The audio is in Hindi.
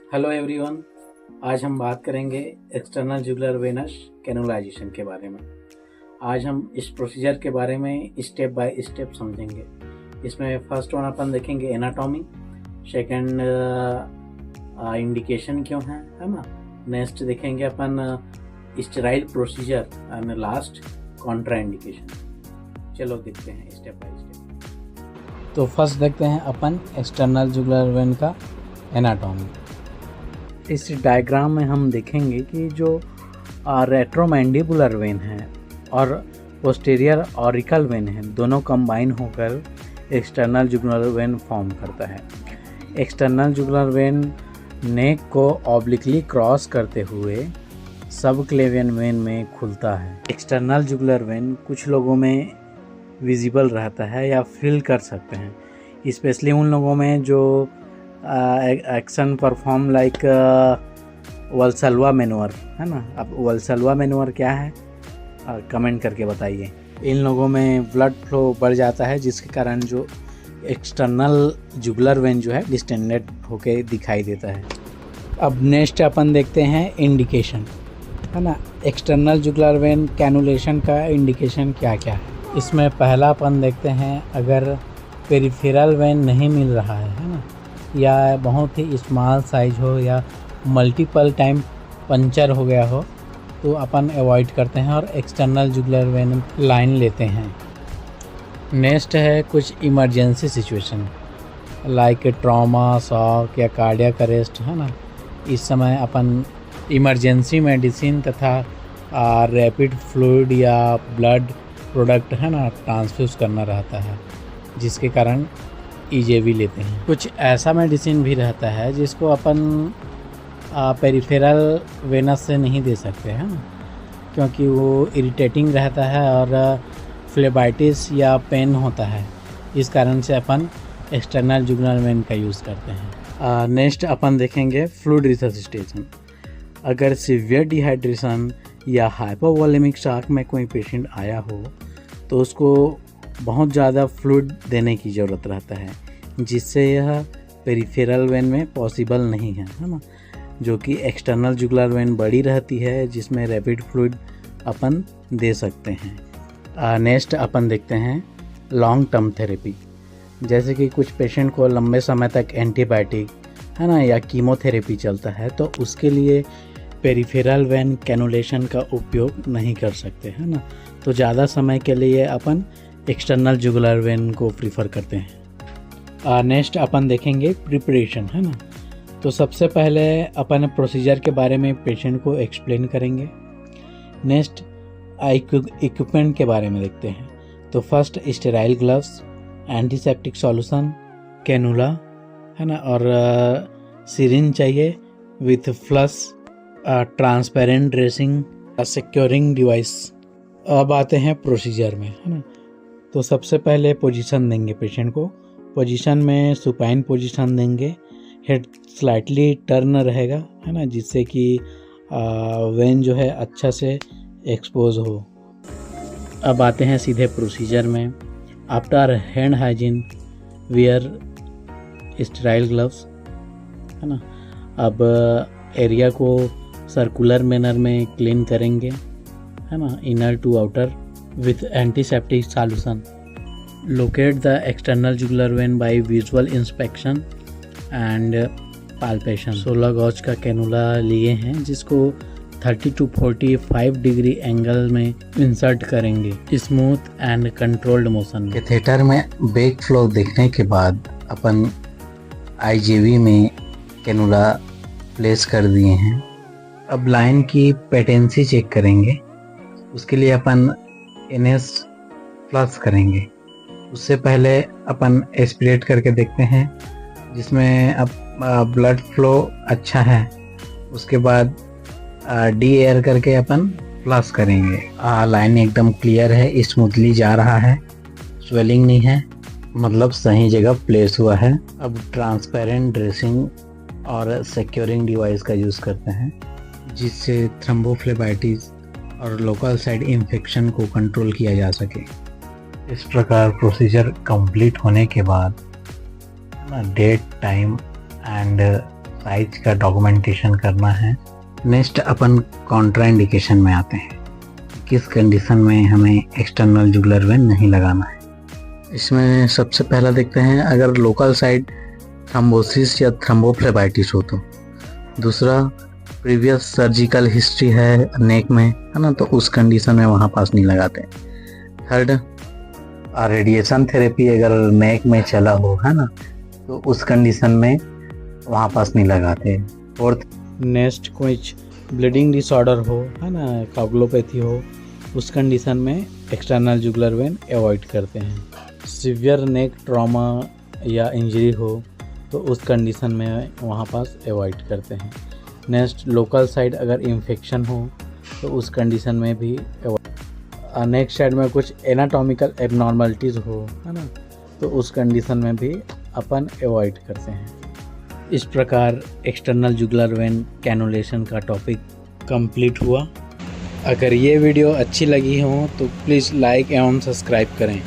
Hello everyone. आज हम बात करेंगे एक्सटर्नल जुगुलर वेनस कैनुलाइजेशन के बारे में। आज हम इस प्रोसीजर के बारे में स्टेप बाय स्टेप समझेंगे। इसमें फर्स्ट वन अपन देखेंगे एनाटॉमी, सेकंड इंडिकेशन क्यों है ना। नेक्स्ट देखेंगे अपन sterile procedure and last contra indication. चलो देखते हैं स्टेप बाय स्टेप। तो फर्स्ट देखते हैं अपन एक्सटर्नल जुगुलर वेन का एनाटॉमी। इस डायग्राम में हम देखेंगे कि जो रेट्रोमैंडिबुलर वेन है और पोस्टीरियर ऑरिकल वेन है, दोनों कंबाइन होकर एक्सटर्नल जुगुलर वेन फॉर्म करता है। एक्सटर्नल जुगुलर वेन नेक को ऑब्लिकली क्रॉस करते हुए सब क्लेवियन वेन में खुलता है। एक्सटर्नल जुगुलर वेन कुछ लोगों में विजिबल रहता है या फील कर सकते हैं, स्पेशली उन लोगों में जो action perform like Valsalva manoeuvre है ना। अब वल्सल्वा मैनूवर क्या है कमेंट करके बताइए। इन लोगों में ब्लड फ्लो बढ़ जाता है, जिसके कारण जो एक्सटर्नल जुगुलर वेन जो है डिस्टेंडेड होके दिखाई देता है। अब नेक्स्ट अपन देखते हैं इंडिकेशन है ना। एक्सटर्नल जुगुलर वेन कैनुलेशन का इंडिकेशन क्या क्या है। इसमें पहला अपन देखते हैं, अगर पेरिफेरल वेन नहीं मिल रहा है ना, या बहुत ही स्मॉल साइज हो या मल्टीपल टाइम पंचर हो गया हो, तो अपन अवॉइड करते हैं और एक्सटर्नल जुगुलर वेन लाइन लेते हैं। नेक्स्ट है कुछ emergency situation like trauma, shock या कार्डियक अरेस्ट है ना। इस समय अपन इमरजेंसी मेडिसिन तथा रैपिड फ्लूइड या ब्लड प्रोडक्ट है ना ट्रांसफ्यूज करना रहता है, जिसके कारण ईजेवी लेते हैं। कुछ ऐसा मेडिसिन भी रहता है जिसको अपन पेरिफेरल वेनस से नहीं दे सकते हैं, क्योंकि वो इरिटेटिंग रहता है और फ्लेबाइटिस या पेन होता है। इस कारण से अपन एक्सटर्नल जुगुलर वेन का यूज़ करते हैं। नेक्स्ट अपन देखेंगे फ्लूइड रिससिटेशन। अगर सीवियर डिहाइड्रेशन या हाइपोवोलेमिक शॉक में कोई पेशेंट आया हो तो उसको बहुत ज़्यादा फ्लूइड देने की ज़रूरत रहता है, जिससे यह पेरिफेरल वेन में पॉसिबल नहीं है ना। जो कि एक्सटर्नल जुगुलर वेन बड़ी रहती है, जिसमें रैपिड फ्लूइड अपन दे सकते हैं। नेक्स्ट अपन देखते हैं लॉन्ग टर्म थेरेपी। जैसे कि कुछ पेशेंट को लंबे समय तक एंटीबायोटिक है ना या कीमोथेरेपी चलता है, तो उसके लिए पेरिफेरल वेन कैनुलेशन का उपयोग नहीं कर सकते है ना। तो ज़्यादा समय के लिए अपन एक्सटर्नल जुगुलर वेन को प्रीफर करते हैं। नेक्स्ट अपन देखेंगे प्रिपरेशन है ना। तो सबसे पहले अपन प्रोसीजर के बारे में पेशेंट को एक्सप्लेन करेंगे। नेक्स्ट इक्विपमेंट के बारे में देखते हैं। तो first sterile gloves, antiseptic solution, cannula है ना, और सिरिंज चाहिए with flush, transparent dressing, securing device. अब आते हैं प्रोसीजर में है ना। तो सबसे पहले पोजीशन देंगे पेशेंट को। पोजीशन में सुपाइन पोजीशन देंगे, हेड स्लाइटली टर्न रहेगा है ना, जिससे कि वेन जो है अच्छा से एक्सपोज हो। अब आते हैं सीधे प्रोसीजर में। After hand hygiene wear sterile gloves है ना। अब एरिया को सर्कुलर मैनर में क्लीन करेंगे है ना, inner to outer with antiseptic solution. Locate the external jugular vein by visual inspection and palpation. 16 gauge का कैनुला लिए हैं, जिसको 30 to 45 डिग्री एंगल में इंसर्ट करेंगे स्मूथ एंड कंट्रोल्ड मोशन में। कैथेटर में बैक फ्लो देखने के बाद अपन आईजेवी में कैनुला प्लेस कर दिए हैं। अब लाइन की पेटेंसी चेक करेंगे। उसके लिए अपन NS फ्लश करेंगे। उससे पहले अपन एस्पिरेट करके देखते हैं, जिसमें अब ब्लड फ्लो अच्छा है। उसके बाद डी एयर करके अपन फ्लश करेंगे। लाइन एकदम क्लियर है, स्मूथली जा रहा है, स्वेलिंग नहीं है, मतलब सही जगह प्लेस हुआ है। अब ट्रांसपेरेंट ड्रेसिंग और सिक्योरिंग डिवाइस का यूज़ करते हैं, जिससे थ्रोम्बोफ्लेबाइटिस और लोकल साइड इन्फेक्शन को कंट्रोल किया जा सके। इस प्रकार प्रोसीजर कंप्लीट होने के बाद डेट, टाइम एंड साइज का डॉक्यूमेंटेशन करना है। नेक्स्ट अपन कॉन्ट्राइंडिकेशन में आते हैं, किस कंडीशन में हमें एक्सटर्नल जुगुलर वेन नहीं लगाना है। इसमें सबसे पहला देखते हैं अगर लोकल साइड थ्रोम्बोसिस या थ्रोम्बोफ्लेबाइटिस हो तो। दूसरा, प्रीवियस सर्जिकल हिस्ट्री है नेक में, है ना, तो उस कंडीशन में वहाँ पास नहीं लगाते। थर्ड, रेडिएशन थेरेपी अगर नेक में चला हो, है ना, तो उस कंडीशन में वहाँ पास नहीं लगाते। फोर्थ, नेक्स्ट कुछ ब्लीडिंग डिसऑर्डर हो, है ना, कोगुलोपैथी हो, उस कंडीशन में एक्सटर्नल जुगुलर वेन अवॉइड करते हैं। सीवियर नेक ट्रॉमा या इंजरी हो तो उस कंडीशन में वहाँ पास अवॉइड करते हैं। नेक्स्ट, लोकल साइड अगर इन्फेक्शन हो तो उस कंडीशन में भी नेक्स्ट साइड में कुछ एनाटॉमिकल एबनॉर्मलिटीज़ हो, है ना, तो उस कंडीशन में भी अपन अवॉइड करते हैं। इस प्रकार एक्सटर्नल जुगुलर वेन कैनुलेशन का टॉपिक कंप्लीट हुआ। अगर ये वीडियो अच्छी लगी हो तो प्लीज़ लाइक एवं सब्सक्राइब करें।